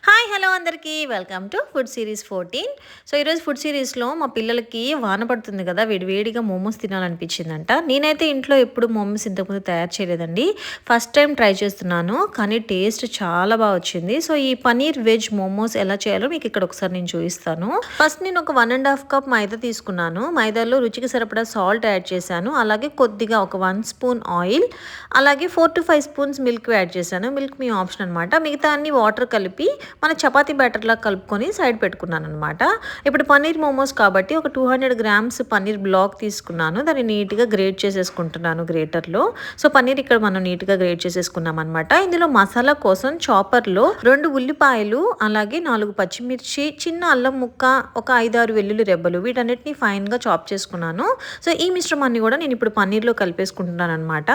Hi hello అందరికీ welcome to food series 14. So ఈరోజు food సిరీస్లో మా పిల్లలకి వాన పడుతుంది కదా, వేడివేడిగా మోమోస్ తినాలనిపించిందంట. నేనైతే ఇంట్లో ఎప్పుడు మోమోస్ ఇంతకుముందు తయారు చేయలేదండి, ఫస్ట్ టైం ట్రై చేస్తున్నాను. కానీ టేస్ట్ చాలా బాగా వచ్చింది. సో ఈ పనీర్ వెజ్ మోమోస్ ఎలా చేయాలో మీకు ఇక్కడ ఒకసారి నేను చూపిస్తాను. ఫస్ట్ నేను ఒక 1.5 కప్ మైదా తీసుకున్నాను. మైదాలో రుచికి సరిపడా సాల్ట్ యాడ్ చేశాను. అలాగే కొద్దిగా ఒక 1 స్పూన్ ఆయిల్, అలాగే 4 to 5 స్పూన్స్ మిల్క్ యాడ్ చేశాను. మిల్క్ మీ ఆప్షన్ అనమాట. మిగతా అన్ని వాటర్ కలిపి మన చపాతీ బ్యాటర్లా కలుపుకొని సైడ్ పెట్టుకున్నాను అనమాట. ఇప్పుడు పన్నీర్ మోమోస్ కాబట్టి ఒక 200 గ్రామ్స్ పన్నీర్ బ్లాక్ తీసుకున్నాను. దాన్ని నీట్గా గ్రేట్ చేసేసుకుంటున్నాను గ్రేటర్లో. సో పన్నీర్ ఇక్కడ మనం నీట్గా గ్రేట్ చేసేసుకున్నాం అనమాట. ఇందులో మసాలా కోసం చాపర్లో 2 ఉల్లిపాయలు, అలాగే 4 పచ్చిమిర్చి, చిన్న అల్లం ముక్క, ఒక 5-6 వెల్లుల్లి రెబ్బలు, వీటన్నిటిని ఫైన్గా చాప్ చేసుకున్నాను. సో ఈ మిశ్రమాన్ని కూడా నేను ఇప్పుడు పన్నీర్లో కలిపేసుకుంటున్నాను అనమాట.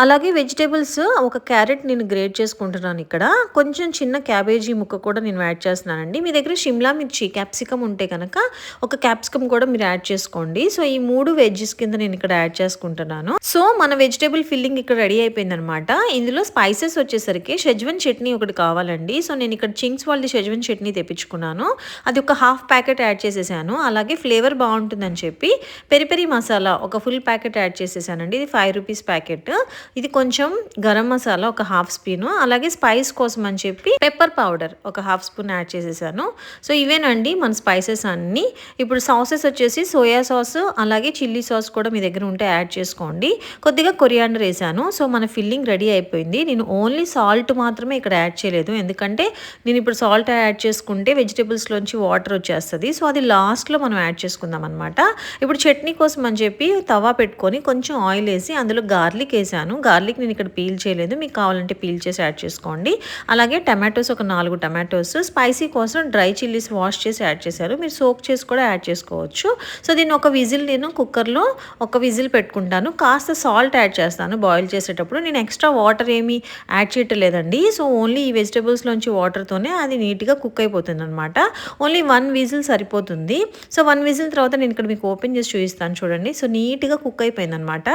అలాగే వెజిటేబుల్స్, ఒక క్యారెట్ నేను గ్రేట్ చేసుకుంటున్నాను. ఇక్కడ కొంచెం చిన్న క్యాబేజీ ముక్క కూడా నేను యాడ్ చేస్తున్నానండి. మీ దగ్గర షిమ్లా మిర్చి, క్యాప్సికమ్ ఉంటే కనుక ఒక క్యాప్సికమ్ కూడా మీరు యాడ్ చేసుకోండి. సో ఈ 3 వెజ్జెస్ కింద నేను ఇక్కడ యాడ్ చేసుకుంటున్నాను. సో మన వెజిటేబుల్ ఫిల్లింగ్ ఇక్కడ రెడీ అయిపోయింది అనమాట. ఇందులో స్పైసెస్ వచ్చేసరికి షెజ్వన్ చట్నీ ఒకటి కావాలండి. సో నేను ఇక్కడ చింగ్స్ వాళ్ళది షెజ్వన్ చట్నీ తెప్పించుకున్నాను. అది ఒక హాఫ్ ప్యాకెట్ యాడ్ చేసేసాను. అలాగే ఫ్లేవర్ బాగుంటుందని చెప్పి పెరి పెరి మసాలా ఒక ఫుల్ ప్యాకెట్ యాడ్ చేసేసానండి. ఇది 5 రూపీస్ ప్యాకెట్. ఇది కొంచెం గరం మసాలా ఒక హాఫ్ స్పూను, అలాగే స్పైస్ కోసం అని చెప్పి పెప్పర్ పౌడర్ ఒక హాఫ్ స్పూన్ యాడ్ చేసేసాను. సో ఇవేనండి మన స్పైసెస్ అన్నీ. ఇప్పుడు సాసెస్ వచ్చేసి సోయా సాస్, అలాగే చిల్లీ సాస్ కూడా మీ దగ్గర ఉంటే యాడ్ చేసుకోండి. కొద్దిగా కొరియాండర్ వేసాను. సో మన ఫిల్లింగ్ రెడీ అయిపోయింది. నేను ఓన్లీ సాల్ట్ మాత్రమే ఇక్కడ యాడ్ చేయలేదు, ఎందుకంటే నేను ఇప్పుడు సాల్ట్ యాడ్ చేసుకుంటే వెజిటేబుల్స్లోంచి వాటర్ వచ్చేస్తుంది. సో అది లాస్ట్లో మనం యాడ్ చేసుకుందాం అనమాట. ఇప్పుడు చట్నీ కోసం అని చెప్పి తవా పెట్టుకొని కొంచెం ఆయిల్ వేసి అందులో గార్లిక్ వేసాను. గార్లిక్ నేను ఇక్కడ పీల్ చేయలేదు, మీకు కావాలంటే పీల్ చేసి యాడ్ చేసుకోండి. అలాగే టమాటోస్ ఒక 4 టమాటోస్, స్పైసీ కోసం డ్రై చిల్లీస్ వాష్ చేసి యాడ్ చేశారు. మీరు సోక్ చేసి కూడా యాడ్ చేసుకోవచ్చు. సో దీన్ని ఒక విజిల్, నేను కుక్కర్లో ఒక విజిల్ పెట్టుకుంటాను. కాస్త సాల్ట్ యాడ్ చేస్తాను బాయిల్ చేసేటప్పుడు. నేను ఎక్స్ట్రా వాటర్ ఏమీ యాడ్ చేయటం లేదండి. సో ఓన్లీ ఈ వెజిటేబుల్స్లోంచి వాటర్తోనే అది నీట్గా కుక్ అయిపోతుంది అనమాట. ఓన్లీ 1 విజిల్ సరిపోతుంది. సో 1 విజిల్ తర్వాత నేను ఇక్కడ మీకు ఓపెన్ చేసి చూపిస్తాను చూడండి. సో నీట్గా కుక్ అయిపోయింది అనమాట.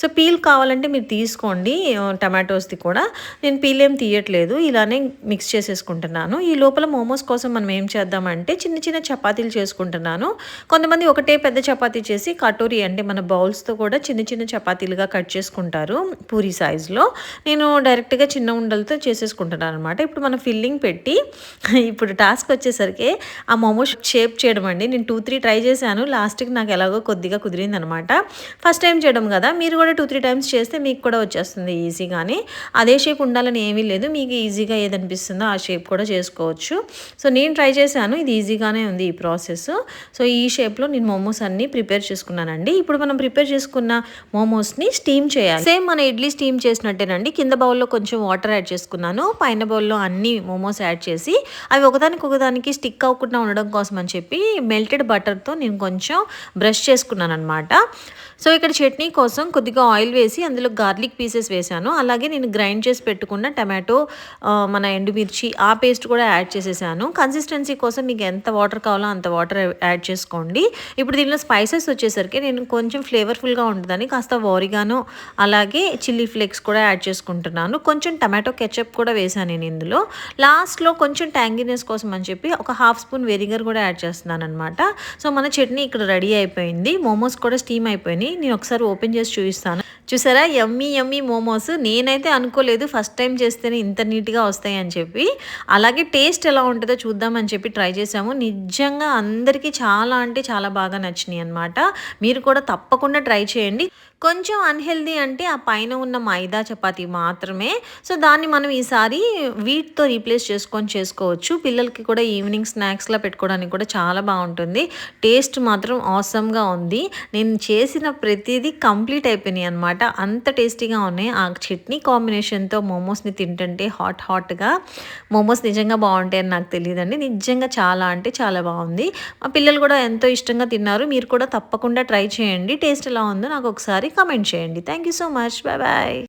సో పీల్ కావాలంటే మీరు తీసుకోండి టమాటోస్ది కూడా. నేను పీల్ ఏం తీయట్లేదు, ఇలానే మిక్స్ చేసేసుకుంటున్నాను. ఈ లోపల మోమోస్ కోసం మనం ఏం చేద్దామంటే చిన్న చిన్న చపాతీలు చేసుకుంటున్నాను. కొంతమంది ఒకటే పెద్ద చపాతీ చేసి కటోరీ అంటే మన బౌల్స్తో కూడా చిన్న చిన్న చపాతీలుగా కట్ చేసుకుంటారు పూరి సైజులో. నేను డైరెక్ట్గా చిన్న ఉండలతో చేసేసుకుంటున్నాను అనమాట. ఇప్పుడు మనం ఫిల్లింగ్ పెట్టి ఇప్పుడు టాస్క్ వచ్చేసరికి ఆ మోమోస్ షేప్ చేయడం అండి. నేను 2-3 ట్రై చేశాను. లాస్ట్కి నాకు ఎలాగో కొద్దిగా కుదిరింది అనమాట. ఫస్ట్ టైం చేయడం కదా, మీరు కూడా 2-3 టైమ్స్ చేస్తే మీకు కూడా వచ్చేస్తుంది ఈజీగానే. అదే షేప్ ఉండాలని ఏమీ లేదు, మీకు ఈజీగా ఏదనిపిస్తుందో ఆ షేప్ కూడా చేసుకోవచ్చు. సో నేను ట్రై చేశాను, ఇది ఈజీగానే ఉంది ఈ ప్రాసెస్. సో ఈ షేప్లో నేను మోమోస్ అన్నీ ప్రిపేర్ చేసుకున్నానండి. ఇప్పుడు మనం ప్రిపేర్ చేసుకున్న మోమోస్ని స్టీమ్ చేయాలి. సేమ్ మన ఇడ్లీ స్టీమ్ చేసినట్టేనండి. కింద బౌల్లో కొంచెం వాటర్ యాడ్ చేసుకున్నాను, పైన బౌల్లో అన్ని మోమోస్ యాడ్ చేసి అవి ఒకదానికి స్టిక్ అవ్వకుండా ఉండడం కోసం అని చెప్పి మెల్టెడ్ బటర్తో నేను కొంచెం బ్రష్ చేసుకున్నాను అనమాట. సో ఇక్కడ చట్నీ కోసం కొద్దిగా ఆయిల్ వేసి అందులో గార్లిక్ పీసెస్ వేసాను. అలాగే నేను గ్రైండ్ చేసి పెట్టుకున్న టమాటో, మన ఎండుమిర్చి ఆ పేస్ట్ కూడా యాడ్ చేసేసాను. కన్సిస్టెన్సీ కోసం మీకు ఎంత వాటర్ కావాలో అంత వాటర్ యాడ్ చేసుకోండి. ఇప్పుడు దీనిలో స్పైసెస్ వచ్చేసరికి నేను కొంచెం ఫ్లేవర్ఫుల్గా ఉంటుందని కాస్త ఓరిగానో, అలాగే చిల్లీ ఫ్లేక్స్ కూడా యాడ్ చేసుకుంటున్నాను. కొంచెం టమాటో కెచప్ కూడా వేసాను నేను ఇందులో. లాస్ట్లో కొంచెం ట్యాంగినెస్ కోసం అని చెప్పి ఒక హాఫ్ స్పూన్ వెనిగర్ కూడా యాడ్ చేస్తున్నాను అనమాట. సో మన చట్నీ ఇక్కడ రెడీ అయిపోయింది. మోమోస్ కూడా స్టీమ్ అయిపోయినాయి. నేను ఒకసారి ఓపెన్ చేసి చూపిస్తాను. చూసారా, యమ్మీ యమ్మీ మోమోస్. నేనైతే అనుకోలేదు ఫస్ట్ టైం చేస్తేనే ఇంత నీట్గా వస్తాయి అని చెప్పి. అలాగే టేస్ట్ ఎలా ఉంటుందో చూద్దామని చెప్పి ట్రై చేసాము. నిజంగా అందరికీ చాలా అంటే చాలా బాగా నచ్చినాయి అనమాట. మీరు కూడా తప్పకుండా ట్రై చేయండి. కొంచెం అన్హెల్దీ అంటే ఆ పైన ఉన్న మైదా చపాతీ మాత్రమే. సో దాన్ని మనం ఈసారి వీట్తో రీప్లేస్ చేసుకోవచ్చు. పిల్లలకి కూడా ఈవినింగ్ స్నాక్స్లా పెట్టుకోవడానికి కూడా చాలా బాగుంటుంది. టేస్ట్ మాత్రం ఆసమ్గా ఉంది. నేను చేసిన ప్రతిదీ కంప్లీట్ అయిపోయినాయి అనమాట. అంత టేస్టీగా ఉన్నాయి. ఆ చట్నీ కాంబినేషన్తో మోమోస్ని తింటుంటే హాట్గా మోమోస్ నిజంగా బాగుంటాయని నాకు తెలియదండి. నిజంగా చాలా అంటే చాలా బాగుంది. మా పిల్లలు కూడా ఎంతో ఇష్టంగా తిన్నారు. మీరు కూడా తప్పకుండా ట్రై చేయండి. టేస్ట్ ఎలా ఉందో నాకు ఒకసారి కమెంట్ చేయండి. Thank you so much. Bye bye.